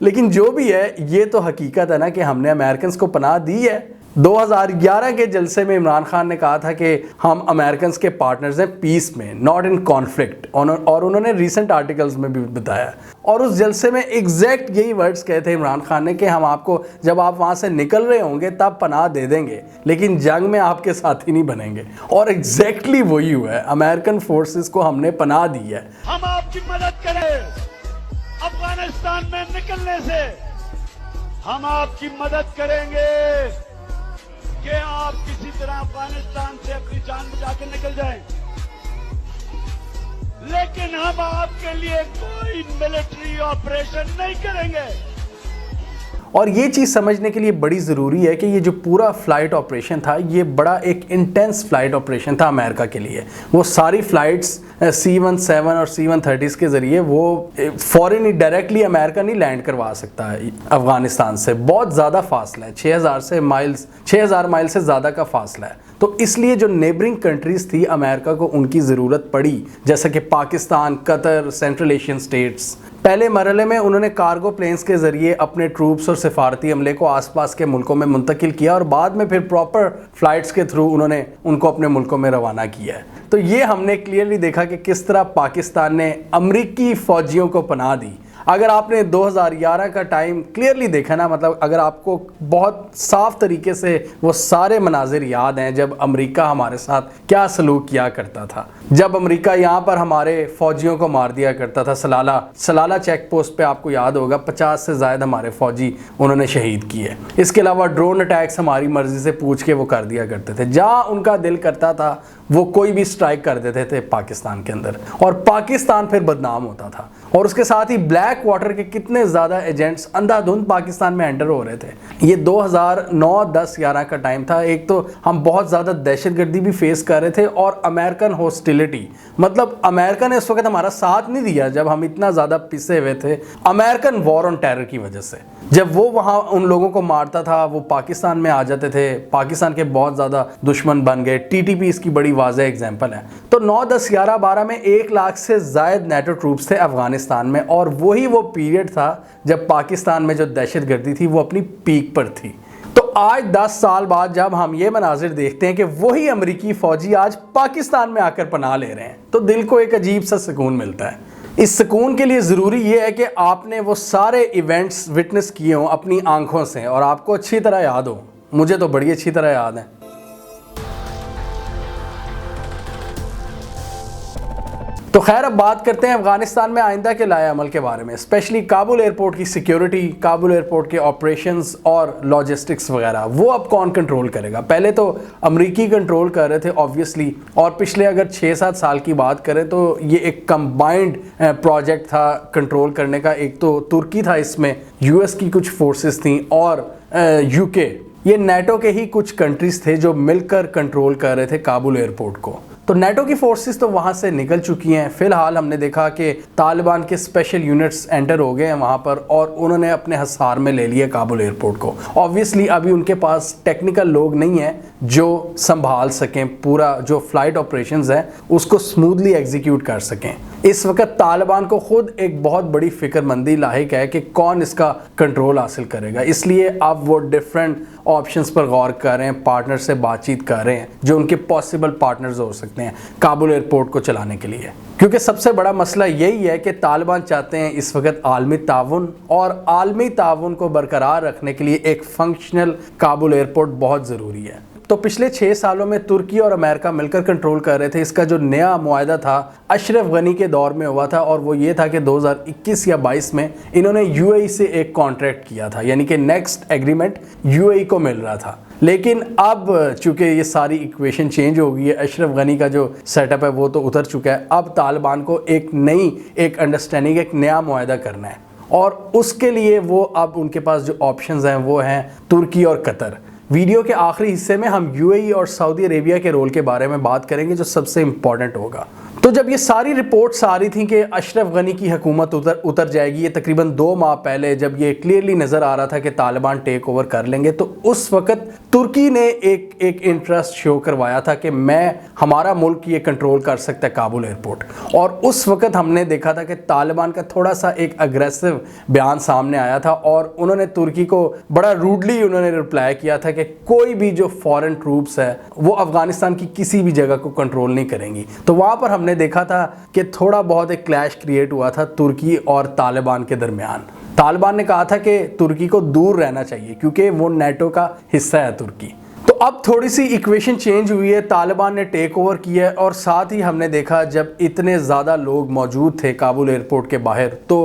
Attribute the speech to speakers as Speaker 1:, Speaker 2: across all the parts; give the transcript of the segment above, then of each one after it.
Speaker 1: لیکن جو بھی ہے یہ تو حقیقت ہے نا کہ ہم نے امریکنز کو پناہ دی ہے. 2011 کے جلسے میں عمران خان نے کہا تھا کہ ہم امریکنز کے پارٹنرز ہیں پیس میں, ناٹ ان کانفلکٹ, اور انہوں نے ریسنٹ آرٹیکلز میں بھی بتایا. اور اس جلسے میں ایگزیکٹ یہی ورڈز کہے تھے عمران خان نے کہ ہم آپ کو جب آپ وہاں سے نکل رہے ہوں گے تب پناہ دے دیں گے, لیکن جنگ میں آپ کے ساتھی نہیں بنیں گے. اور ایگزیکٹلی وہی ہوا ہے, امریکن فورسز کو ہم نے پناہ دی ہے.
Speaker 2: ہم آپ کی مدد کریں افغانستان میں نکلنے سے, ہم آپ کی مدد کریں گے کہ آپ کسی طرح افغانستان سے اپنی جان بچا کے نکل جائیں, لیکن ہم آپ کے لیے کوئی ملٹری آپریشن نہیں کریں گے.
Speaker 1: اور یہ چیز سمجھنے کے لیے بڑی ضروری ہے کہ یہ جو پورا فلائٹ آپریشن تھا یہ بڑا ایک انٹینس فلائٹ آپریشن تھا امریکہ کے لیے. وہ ساری فلائٹس C-17 اور C-130 کے ذریعے وہ فورن ہی ڈائریکٹلی امریکہ نہیں لینڈ کروا سکتا ہے افغانستان سے, بہت زیادہ فاصلہ ہے, 6000 مائل سے زیادہ کا فاصلہ ہے. تو اس لیے جو نیبرنگ کنٹریز تھی امریکہ کو ان کی ضرورت پڑی, جیسا کہ پاکستان, قطر, سینٹرل ایشین سٹیٹس. پہلے مرحلے میں انہوں نے کارگو پلینز کے ذریعے اپنے ٹروپس اور سفارتی عملے کو آس پاس کے ملکوں میں منتقل کیا, اور بعد میں پھر پراپر فلائٹس کے تھرو انہوں نے ان کو اپنے ملکوں میں روانہ کیا ہے. تو یہ ہم نے کلیئرلی دیکھا کہ کس طرح پاکستان نے امریکی فوجیوں کو پناہ دی. اگر آپ نے 2011 کا ٹائم کلیئرلی دیکھا نا, مطلب اگر آپ کو بہت صاف طریقے سے وہ سارے مناظر یاد ہیں جب امریکہ ہمارے ساتھ کیا سلوک کیا کرتا تھا, جب امریکہ یہاں پر ہمارے فوجیوں کو مار دیا کرتا تھا. سلالہ چیک پوسٹ پہ آپ کو یاد ہوگا 50 سے زائد ہمارے فوجی انہوں نے شہید کیے. اس کے علاوہ ڈرون اٹیکس ہماری مرضی سے پوچھ کے وہ کر دیا کرتے تھے, جہاں ان کا دل کرتا تھا وہ کوئی بھی سٹرائک کر دیتے تھے پاکستان کے اندر, اور پاکستان پھر بدنام ہوتا تھا. اور اس کے ساتھ ہی بلیک واٹر کے کتنے زیادہ ایجنٹس اندھا دھند پاکستان میں انٹر ہو رہے تھے. یہ 2009, 10, 11 کا ٹائم تھا. ایک تو ہم بہت زیادہ دہشت گردی بھی فیس کر رہے تھے, اور امریکن ہوسٹیلٹی, مطلب امریکہ نے اس وقت ہمارا ساتھ نہیں دیا جب ہم اتنا زیادہ پسے ہوئے تھے امریکن وار آن ٹیرر کی وجہ سے. جب وہ وہاں ان لوگوں کو مارتا تھا وہ پاکستان میں آ جاتے تھے, پاکستان کے بہت زیادہ دشمن بن گئے. TTP اس کی بڑی واضح ایگزامپل ہے. تو 9, 10, 11, 12 میں 1 لاکھ سے زائد نیٹو ٹروپس تھے افغانستان میں, اور وہی وہ پیریڈ تھا جب پاکستان میں جو دہشت گردی تھی وہ اپنی پیک پر تھی. تو آج 10 سال بعد جب ہم یہ مناظر دیکھتے ہیں کہ وہی امریکی فوجی آج پاکستان میں آ کر پناہ لے رہے ہیں, تو دل کو ایک عجیب سا سکون ملتا ہے. اس سکون کے لیے ضروری یہ ہے کہ آپ نے وہ سارے ایونٹس وٹنس کیے ہوں اپنی آنکھوں سے, اور آپ کو اچھی طرح یاد ہو. مجھے تو بڑی اچھی طرح یاد ہے. تو خیر اب بات کرتے ہیں افغانستان میں آئندہ کے لائحہ عمل کے بارے میں, اسپیشلی کابل ایئرپورٹ کی سیکیورٹی, کابل ایئرپورٹ کے آپریشنز اور لاجسٹکس وغیرہ. وہ اب کون کنٹرول کرے گا؟ پہلے تو امریکی کنٹرول کر رہے تھے آبویسلی, اور پچھلے اگر 6-7 سال کی بات کریں تو یہ ایک کمبائنڈ پروجیکٹ تھا کنٹرول کرنے کا. ایک تو ترکی تھا اس میں, US کی کچھ فورسز تھیں, اور UK, یہ نیٹو کے ہی کچھ کنٹریز تھے جو مل کر کنٹرول کر رہے تھے کابل ایئرپورٹ کو. تو نیٹو کی فورسز تو وہاں سے نکل چکی ہیں. فی الحال ہم نے دیکھا کہ طالبان کے اسپیشل یونٹس انٹر ہو گئے ہیں وہاں پر, اور انہوں نے اپنے حصار میں لے لیا کابل ایئرپورٹ کو. آبویسلی ابھی ان کے پاس ٹیکنیکل لوگ نہیں ہیں جو سنبھال سکیں پورا جو فلائٹ آپریشنز ہیں اس کو سموتھلی ایگزیکیوٹ کر سکیں. اس وقت طالبان کو خود ایک بہت بڑی فکر مندی لاحق ہے کہ کون اس کا کنٹرول حاصل کرے گا. اس لیے اب وہ ڈفرینٹ آپشنز پر غور کر رہے ہیں, پارٹنر سے بات چیت کر رہے ہیں جو ان کے پاسبل پارٹنرز ہو سکتے ہیں کابل ایئرپورٹ کو چلانے کے لیے. کیونکہ سب سے بڑا مسئلہ یہی ہے کہ طالبان چاہتے ہیں اس وقت عالمی تعاون, اور عالمی تعاون کو برقرار رکھنے کے لیے ایک فنکشنل کابل ایئرپورٹ بہت ضروری ہے. تو پچھلے 6 سالوں میں ترکی اور امریکہ مل کر کنٹرول کر رہے تھے. اس کا جو نیا معاہدہ تھا اشرف غنی کے دور میں ہوا تھا, اور وہ یہ تھا کہ 2021 یا 22 میں انہوں نے UAE سے ایک کانٹریکٹ کیا تھا, یعنی کہ نیکسٹ ایگریمنٹ UAE کو مل رہا تھا. لیکن اب چونکہ یہ ساری ایکویشن چینج ہو گئی ہے, اشرف غنی کا جو سیٹ اپ ہے وہ تو اتر چکا ہے. اب طالبان کو ایک انڈرسٹینڈنگ, ایک نیا معاہدہ کرنا ہے, اور اس کے لیے وہ اب ان کے پاس جو آپشنز ہیں وہ ہیں ترکی اور قطر. ویڈیو کے آخری حصے میں ہم UAE اور سعودی عربیہ کے رول کے بارے میں بات کریں گے جو سب سے امپورٹنٹ ہوگا. تو جب یہ ساری رپورٹس آ رہی تھیں کہ اشرف غنی کی حکومت اتر جائے گی، یہ تقریباً 2 ماہ پہلے جب یہ کلیئرلی نظر آ رہا تھا کہ طالبان ٹیک اوور کر لیں گے، تو اس وقت ترکی نے ایک انٹرسٹ شو کروایا تھا کہ ہمارا ملک یہ کنٹرول کر سکتا ہے کابل ایئرپورٹ. اور اس وقت ہم نے دیکھا تھا کہ طالبان کا تھوڑا سا ایک اگریسو بیان سامنے آیا تھا، اور انہوں نے ترکی کو بڑا روڈلی انہوں نے رپلائی کیا تھا کہ کوئی بھی جو فورن ٹروپس ہے وہ افغانستان کی کسی بھی جگہ کو کنٹرول نہیں کریں گی. تو وہاں پر ہم نے دیکھا تھا کہ تھوڑا بہت ایک کلیش کریٹ ہوا تھا ترکی اور طالبان کے درمیان. طالبان نے کہا تھا کہ ترکی کو دور رہنا چاہیے کیونکہ وہ نیٹو کا حصہ ہے ترکی. تو اب تھوڑی سی ایکویشن چینج ہوئی ہے، طالبان نے ٹیک اوور کیا ہے، اور ساتھ ہی ہم نے دیکھا جب اتنے زیادہ لوگ موجود تھے کابل ایئرپورٹ کے باہر تو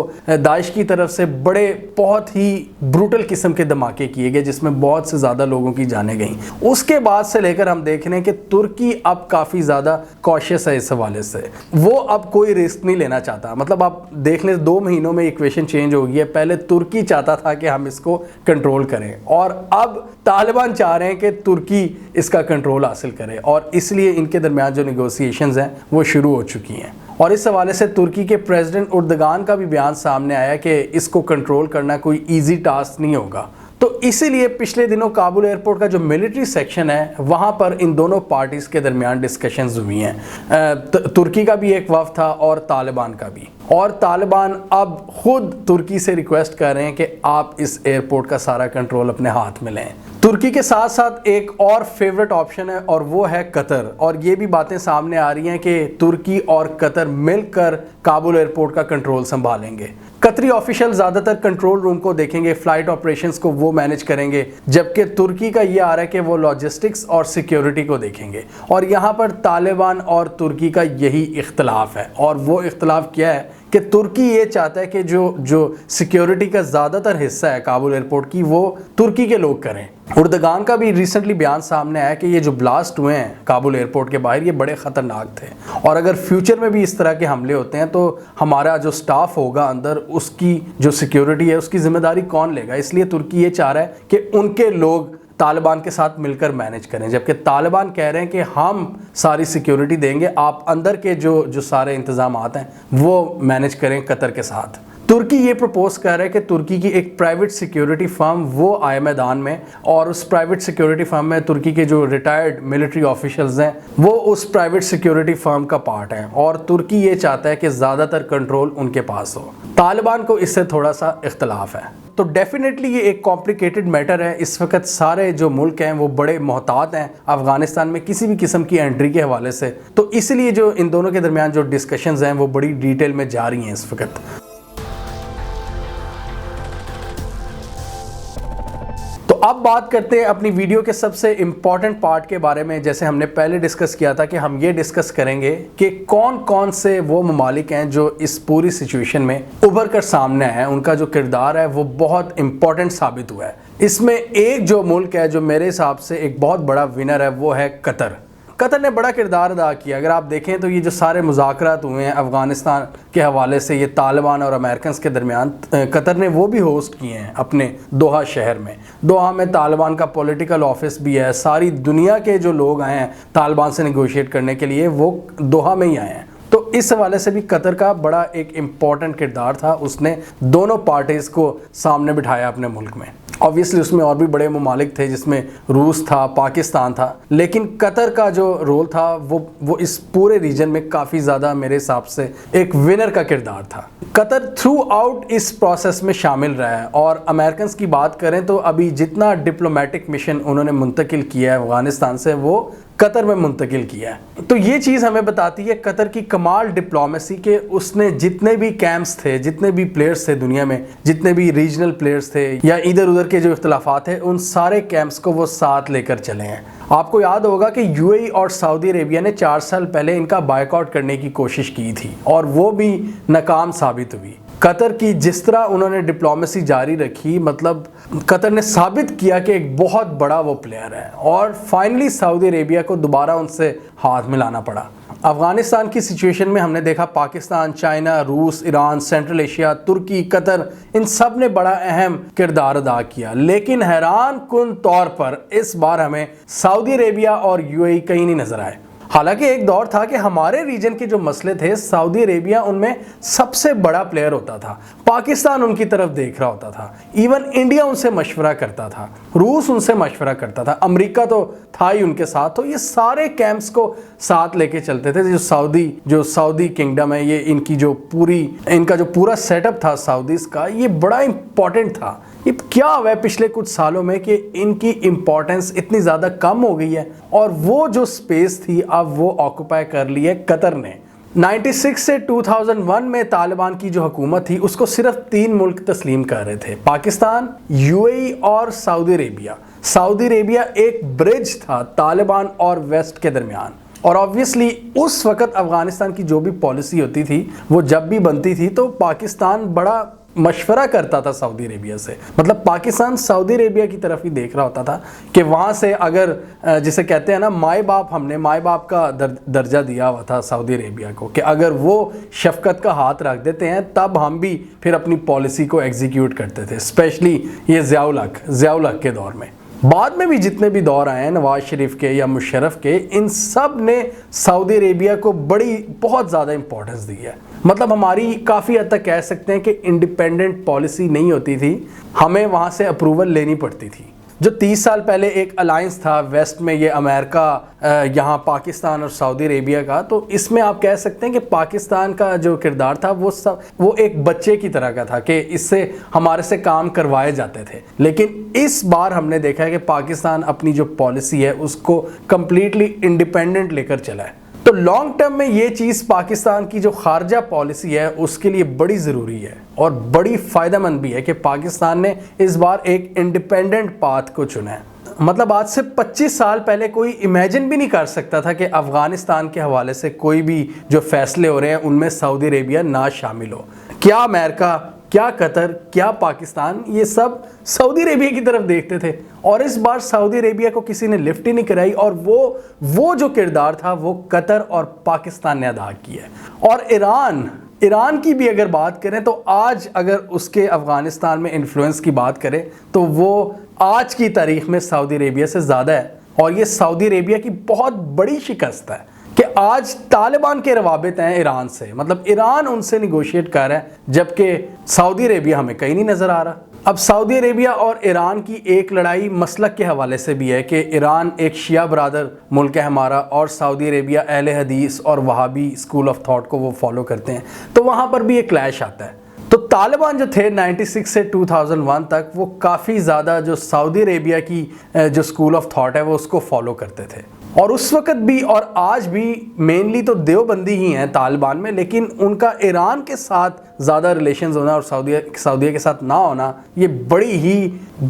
Speaker 1: داعش کی طرف سے بہت ہی بروٹل قسم کے دھماکے کیے گئے جس میں بہت سے زیادہ لوگوں کی جانیں گئیں. اس کے بعد سے لے کر ہم دیکھ رہے ہیں کہ ترکی اب کافی زیادہ کوشش ہے اس حوالے سے، وہ اب کوئی رسک نہیں لینا چاہتا. مطلب آپ دیکھ لیں 2 مہینوں میں ایکویشن چینج ہو گئی ہے. پہلے ترکی چاہتا تھا کہ ہم اس کو کنٹرول کریں، اور اب طالبان چاہ رہے ہیں کہ ترکی اس کا کنٹرول حاصل کرے، اور اس لیے ان کے درمیان جو نیگوسیشنز ہیں وہ شروع ہو چکی ہیں. اور اس حوالے سے ترکی کے پریزیڈنٹ اردگان کا بھی بیان سامنے آیا کہ اس کو کنٹرول کرنا کوئی ایزی ٹاسک نہیں ہوگا. تو اسی لیے پچھلے دنوں کابل ایئرپورٹ کا جو ملٹری سیکشن ہے وہاں پر ان دونوں پارٹیز کے درمیان ڈسکشنز ہوئی ہیں. ترکی کا بھی ایک وفد تھا اور طالبان کا بھی، اور طالبان اب خود ترکی سے ریکویسٹ کر رہے ہیں کہ آپ اس ایئرپورٹ کا سارا کنٹرول اپنے ہاتھ میں لیں. ترکی کے ساتھ ساتھ ایک اور فیورٹ آپشن ہے اور وہ ہے قطر، اور یہ بھی باتیں سامنے آ رہی ہیں کہ ترکی اور قطر مل کر کابل ایئرپورٹ کا کنٹرول سنبھالیں گے. قطری آفیشل زیادہ تر کنٹرول روم کو دیکھیں گے، فلائٹ آپریشنز کو وہ مینج کریں گے، جبکہ ترکی کا یہ آ رہا ہے کہ وہ لاجسٹکس اور سیکیورٹی کو دیکھیں گے. اور یہاں پر طالبان اور ترکی کا یہی اختلاف ہے، اور وہ اختلاف کیا ہے کہ ترکی یہ چاہتا ہے کہ جو سیکیورٹی کا زیادہ تر حصہ ہے کابل ایئرپورٹ کی وہ ترکی کے لوگ کریں. اردگان کا بھی ریسنٹلی بیان سامنے آیا کہ یہ جو بلاسٹ ہوئے ہیں کابل ایئرپورٹ کے باہر یہ بڑے خطرناک تھے، اور اگر فیوچر میں بھی اس طرح کے حملے ہوتے ہیں تو ہمارا جو سٹاف ہوگا اندر اس کی جو سیکیورٹی ہے اس کی ذمہ داری کون لے گا. اس لیے ترکی یہ چاہ رہا ہے کہ ان کے لوگ طالبان کے ساتھ مل کر مینج کریں، جبکہ طالبان کہہ رہے ہیں کہ ہم ساری سیکیورٹی دیں گے، آپ اندر کے جو سارے انتظامات ہیں وہ مینج کریں قطر کے ساتھ. ترکی یہ پروپوز کر رہا ہے کہ ترکی کی ایک پرائیویٹ سیکیورٹی فرم وہ آئے میدان میں، اور اس پرائیویٹ سیکیورٹی فرم میں ترکی کے جو ریٹائرڈ ملٹری آفیشلز ہیں وہ اس پرائیویٹ سیکیورٹی فرم کا پارٹ ہیں، اور ترکی یہ چاہتا ہے کہ زیادہ تر کنٹرول ان کے پاس ہو. طالبان کو اس سے تھوڑا سا اختلاف ہے. تو ڈیفینیٹلی یہ ایک کمپلیکیٹڈ میٹر ہے. اس وقت سارے جو ملک ہیں وہ بڑے محتاط ہیں افغانستان میں کسی بھی قسم کی انٹری کے حوالے سے، تو اس لیے جو ان دونوں کے درمیان جو ڈسکشنز ہیں وہ بڑی ڈیٹیل میں جاری ہیں اس وقت. اب بات کرتے ہیں اپنی ویڈیو کے سب سے امپورٹنٹ پارٹ کے بارے میں. جیسے ہم نے پہلے ڈسکس کیا تھا کہ ہم یہ ڈسکس کریں گے کہ کون کون سے وہ ممالک ہیں جو اس پوری سچویشن میں ابھر کر سامنے آئے ہیں، ان کا جو کردار ہے وہ بہت امپورٹنٹ ثابت ہوا ہے. اس میں ایک جو ملک ہے جو میرے حساب سے ایک بہت بڑا ونر ہے وہ ہے قطر. قطر نے بڑا کردار ادا کیا. اگر آپ دیکھیں تو یہ جو سارے مذاکرات ہوئے ہیں افغانستان کے حوالے سے یہ طالبان اور امریکنز کے درمیان، قطر نے وہ بھی ہوسٹ کیے ہیں اپنے دوحہ شہر میں. دوحہ میں طالبان کا پولیٹیکل آفس بھی ہے. ساری دنیا کے جو لوگ آئے ہیں طالبان سے نیگوشیٹ کرنے کے لیے وہ دوحہ میں ہی آئے ہیں. تو اس حوالے سے بھی قطر کا بڑا ایک امپورٹنٹ کردار تھا. اس نے دونوں پارٹیز کو سامنے بٹھایا اپنے ملک میں. آبویسلی اس میں اور بھی بڑے ممالک تھے جس میں روس تھا، پاکستان تھا، لیکن قطر کا جو رول تھا وہ اس پورے ریجن میں کافی زیادہ میرے حساب سے ایک ونر کا کردار تھا. قطر تھرو آؤٹ اس پروسیس میں شامل رہا ہے. اور امریکنز کی بات کریں تو ابھی جتنا ڈپلومیٹک مشن انہوں نے منتقل کیا ہے افغانستان سے وہ قطر میں منتقل کیا ہے. تو یہ چیز ہمیں بتاتی ہے قطر کی کمال ڈپلومیسی کہ اس نے جتنے بھی کیمپس تھے، جتنے بھی پلیئرز تھے دنیا میں، جتنے بھی ریجنل پلیئرز تھے یا ادھر ادھر کے جو اختلافات ہیں، ان سارے کیمپس کو وہ ساتھ لے کر چلے ہیں. آپ کو یاد ہوگا کہ یو اے ای اور سعودی عربیہ نے 4 سال پہلے ان کا بائیکاٹ کرنے کی کوشش کی تھی اور وہ بھی ناکام ثابت ہوئی. قطر کی جس طرح انہوں نے ڈپلومیسی جاری رکھی، مطلب قطر نے ثابت کیا کہ ایک بہت بڑا وہ پلیئر ہے، اور فائنلی سعودی عربیہ کو دوبارہ ان سے ہاتھ ملانا پڑا. افغانستان کی سچویشن میں ہم نے دیکھا پاکستان، چائنا، روس، ایران، سینٹرل ایشیا، ترکی، قطر، ان سب نے بڑا اہم کردار ادا کیا. لیکن حیران کن طور پر اس بار ہمیں سعودی عربیہ اور یو اے ای کہیں نہیں نظر آئے. حالانکہ ایک دور تھا کہ ہمارے ریجن کے جو مسئلے تھے سعودی عربیہ ان میں سب سے بڑا پلیئر ہوتا تھا، پاکستان ان کی طرف دیکھ رہا ہوتا تھا، ایون انڈیا ان سے مشورہ کرتا تھا، روس ان سے مشورہ کرتا تھا، امریکہ تو تھا ہی ان کے ساتھ، تو یہ سارے کیمپس کو ساتھ لے کے چلتے تھے۔ جو سعودی کنگڈم ہے، یہ ان کا جو پورا سیٹ اپ تھا سعودیز کا، یہ بڑا امپورٹنٹ تھا۔ یہ کیا ہوا ہے پچھلے کچھ سالوں میں کہ ان کی امپورٹنس اتنی زیادہ کم ہو گئی ہے، اور وہ جو سپیس تھی اب وہ آکوپائی کر لی ہے قطر نے۔ 96 سے 2001 میں طالبان کی جو حکومت تھی اس کو صرف 3 ملک تسلیم کر رہے تھے، پاکستان، UAE اور سعودی عربیہ۔ سعودی عربیہ ایک برج تھا طالبان اور ویسٹ کے درمیان، اور آبویسلی اس وقت افغانستان کی جو بھی پالیسی ہوتی تھی وہ جب بھی بنتی تھی تو پاکستان بڑا مشورہ کرتا تھا سعودی عربیہ سے، مطلب پاکستان سعودی عربیہ کی طرف ہی دیکھ رہا ہوتا تھا کہ وہاں سے اگر جسے کہتے ہیں نا مائے باپ، ہم نے مائے باپ کا درجہ دیا ہوا تھا سعودی عربیہ کو کہ اگر وہ شفقت کا ہاتھ رکھ دیتے ہیں تب ہم بھی پھر اپنی پالیسی کو ایگزیکیوٹ کرتے تھے، اسپیشلی یہ ضیاء الحق کے دور میں۔ بعد میں بھی جتنے بھی دور آئے ہیں نواز شریف کے یا مشرف کے، ان سب نے سعودی عربیہ کو بہت زیادہ امپورٹنس دی ہے۔ مطلب ہماری کافی حد تک کہہ سکتے ہیں کہ انڈیپینڈنٹ پالیسی نہیں ہوتی تھی، ہمیں وہاں سے اپروول لینی پڑتی تھی۔ جو 30 سال پہلے ایک الائنس تھا ویسٹ میں، یہ امریکہ یہاں پاکستان اور سعودی عربیہ کا، تو اس میں آپ کہہ سکتے ہیں کہ پاکستان کا جو کردار تھا وہ ایک بچے کی طرح کا تھا کہ اس سے ہمارے سے کام کروائے جاتے تھے۔ لیکن اس بار ہم نے دیکھا ہے کہ پاکستان اپنی جو پالیسی ہے اس کو کمپلیٹلی انڈیپینڈنٹ لے کر چلا ہے۔ تو لانگ ٹرم میں یہ چیز پاکستان کی جو خارجہ پالیسی ہے اس کے لیے بڑی ضروری ہے اور بڑی فائدہ مند بھی ہے کہ پاکستان نے اس بار ایک انڈیپینڈنٹ پاتھ کو چنا ہے۔ مطلب آج سے 25 سال پہلے کوئی امیجن بھی نہیں کر سکتا تھا کہ افغانستان کے حوالے سے کوئی بھی جو فیصلے ہو رہے ہیں ان میں سعودی عربیہ نہ شامل ہو۔ کیا امریکہ، کیا قطر، کیا پاکستان، یہ سب سعودی عربیہ کی طرف دیکھتے تھے، اور اس بار سعودی عربیہ کو کسی نے لفٹ ہی نہیں کرائی، اور وہ جو کردار تھا وہ قطر اور پاکستان نے ادا کیا ہے۔ اور ایران کی بھی اگر بات کریں تو آج اگر اس کے افغانستان میں انفلوئنس کی بات کریں تو وہ آج کی تاریخ میں سعودی عربیہ سے زیادہ ہے، اور یہ سعودی عربیہ کی بہت بڑی شکست ہے کہ آج طالبان کے روابط ہیں ایران سے، مطلب ایران ان سے نیگوشیٹ کر رہا ہے جبکہ سعودی عربیہ ہمیں کہیں نہیں نظر آ رہا۔ اب سعودی عربیہ اور ایران کی ایک لڑائی مسلک کے حوالے سے بھی ہے کہ ایران ایک شیعہ برادر ملک ہے ہمارا، اور سعودی عربیہ اہل حدیث اور وہابی اسکول آف تھاٹ کو وہ فالو کرتے ہیں، تو وہاں پر بھی ایک کلیش آتا ہے۔ تو طالبان جو تھے 96 سے 2001 تک وہ کافی زیادہ جو سعودی عربیہ کی جو اسکول آف تھاٹ ہے وہ اس کو فالو کرتے تھے، اور اس وقت بھی اور آج بھی مینلی تو دیوبندی ہی ہیں طالبان میں، لیکن ان کا ایران کے ساتھ زیادہ ریلیشنز ہونا اور سعودیہ کے ساتھ نہ ہونا یہ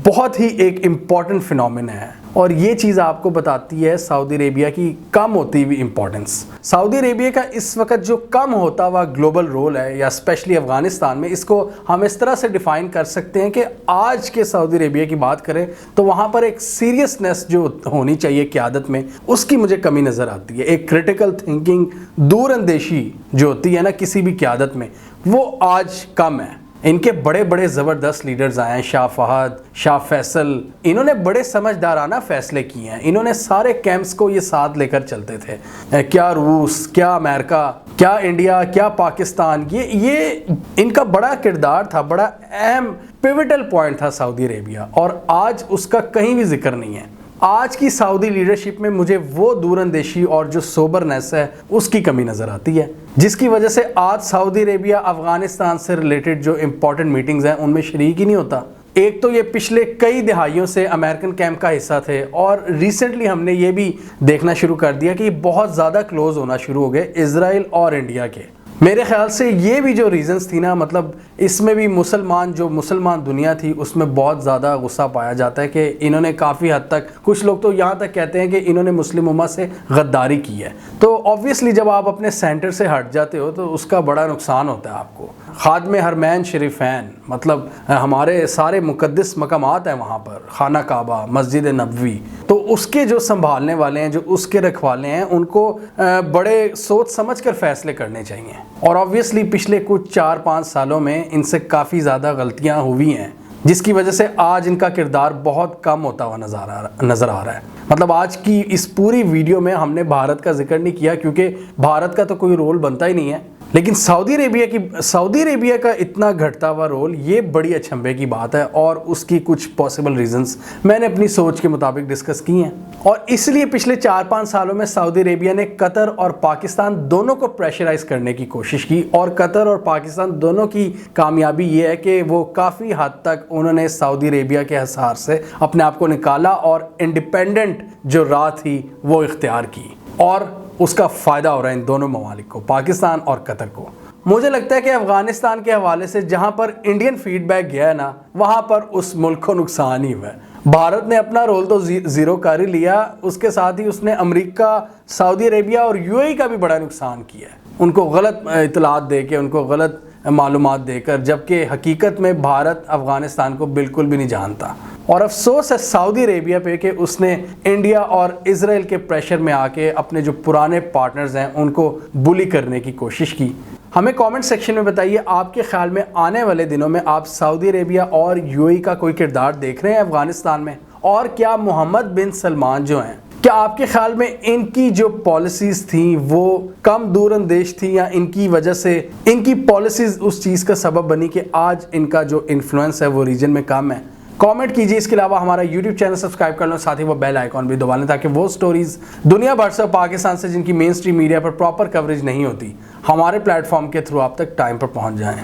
Speaker 1: بہت ہی ایک امپورٹنٹ فینومین ہے، اور یہ چیز آپ کو بتاتی ہے سعودی عربیہ کی کم ہوتی ہوئی امپورٹنس۔ سعودی عربیہ کا اس وقت جو کم ہوتا ہوا گلوبل رول ہے، یا اسپیشلی افغانستان میں، اس کو ہم اس طرح سے ڈیفائن کر سکتے ہیں کہ آج کے سعودی عربیہ کی بات کریں تو وہاں پر ایک سیریسنس جو ہونی چاہیے قیادت میں، اس کی مجھے کمی نظر آتی ہے۔ ایک کریٹیکل تھنکنگ، دور اندیشی جو ہوتی ہے نا کسی بھی قیادت میں، وہ آج کم ہے۔ ان کے بڑے بڑے زبردست لیڈرز آئے ہیں، شاہ فہد، شاہ فیصل، انہوں نے بڑے سمجھدارانہ فیصلے کیے ہیں، انہوں نے سارے کیمپس کو یہ ساتھ لے کر چلتے تھے، کیا روس، کیا امریکہ، کیا انڈیا، کیا پاکستان، یہ ان کا بڑا کردار تھا، بڑا اہم پیوٹل پوائنٹ تھا سعودی عربیہ، اور آج اس کا کہیں بھی ذکر نہیں ہے۔ آج کی سعودی لیڈرشپ میں مجھے وہ دور اندیشی اور جو سوبرنیس ہے اس کی کمی نظر آتی ہے، جس کی وجہ سے آج سعودی عربیہ افغانستان سے ریلیٹڈ جو امپورٹنٹ میٹنگز ہیں ان میں شریک ہی نہیں ہوتا۔ ایک تو یہ پچھلے کئی دہائیوں سے امریکن کیمپ کا حصہ تھے، اور ریسنٹلی ہم نے یہ بھی دیکھنا شروع کر دیا کہ یہ بہت زیادہ کلوز ہونا شروع ہو گئے اسرائیل اور انڈیا کے۔ میرے خیال سے یہ بھی جو ریزنز تھی نا، مطلب اس میں بھی مسلمان دنیا تھی اس میں بہت زیادہ غصہ پایا جاتا ہے کہ انہوں نے کافی حد تک، کچھ لوگ تو یہاں تک کہتے ہیں کہ انہوں نے مسلم امت سے غداری کی ہے۔ تو آبویسلی جب آپ اپنے سینٹر سے ہٹ جاتے ہو تو اس کا بڑا نقصان ہوتا ہے آپ کو۔ خادم حرمین شریفین، مطلب ہمارے سارے مقدس مقامات ہیں وہاں پر، خانہ کعبہ، مسجد نبوی، تو اس کے جو سنبھالنے والے ہیں، جو اس کے رکھوالے ہیں، ان کو بڑے سوچ سمجھ کر فیصلے کرنے چاہیے، اور آبویسلی پچھلے کچھ 4-5 سالوں میں ان سے کافی زیادہ غلطیاں ہوئی ہیں۔ جس کی وجہ سے آج ان کا کردار بہت کم ہوتا ہوا نظر آ رہا ہے. مطلب آج کی اس پوری ویڈیو میں ہم نے بھارت کا ذکر نہیں کیا کیونکہ بھارت کا تو کوئی رول بنتا ہی نہیں ہے, لیکن سعودی عربیہ کا اتنا گھٹتا ہوا رول یہ بڑی اچنبھے کی بات ہے, اور اس کی کچھ پاسبل ریزنز میں نے اپنی سوچ کے مطابق ڈسکس کی ہیں. اور اس لیے پچھلے 4-5 سالوں میں سعودی عربیہ نے قطر اور پاکستان دونوں کو پریشرائز کرنے کی کوشش کی, اور قطر اور پاکستان دونوں کی کامیابی یہ ہے کہ وہ کافی حد تک انہوں نے سعودی عربیہ کے حصار سے اپنے آپ کو نکالا اور انڈیپینڈنٹ جو راہ تھی وہ اختیار کی, اور اس کا فائدہ ہو رہا ہے ان دونوں ممالک کو, پاکستان اور قطر کو. مجھے لگتا ہے کہ افغانستان کے حوالے سے جہاں پر انڈین فیڈ بیک گیا ہے نا, وہاں پر اس ملک کو نقصان ہی ہوا ہے. بھارت نے اپنا رول تو زیرو کر ہی لیا, اس کے ساتھ ہی اس نے امریکہ, سعودی عربیہ اور UAE کا بھی بڑا نقصان کیا ہے, ان کو غلط اطلاعات دے کے, ان کو غلط معلومات دے کر, جبکہ حقیقت میں بھارت افغانستان کو بالکل بھی نہیں جانتا. اور افسوس ہے سعودی عربیہ پہ کہ اس نے انڈیا اور اسرائیل کے پریشر میں آ کے اپنے جو پرانے پارٹنرز ہیں ان کو بلی کرنے کی کوشش کی. ہمیں کامنٹ سیکشن میں بتائیے آپ کے خیال میں آنے والے دنوں میں آپ سعودی عربیہ اور UAE کا کوئی کردار دیکھ رہے ہیں افغانستان میں, اور کیا محمد بن سلمان جو ہیں, کیا آپ کے خیال میں ان کی جو پالیسیز تھیں وہ کم دور اندیش تھیں, یا ان کی وجہ سے ان کی پالیسیز اس چیز کا سبب بنی کہ آج ان کا جو انفلوئنس ہے وہ ریجن میں کم ہے؟ کامنٹ کیجیے. اس کے علاوہ ہمارا YouTube چینل سبسکرائب کر لیں, ساتھ ہی وہ بیل آئیکن بھی دبا لیں تاکہ وہ سٹوریز دنیا بھر سے پاکستان سے جن کی مین سٹریم میڈیا پر پراپر کوریج نہیں ہوتی ہمارے پلیٹ فارم کے تھرو آپ تک ٹائم پر پہنچ جائیں.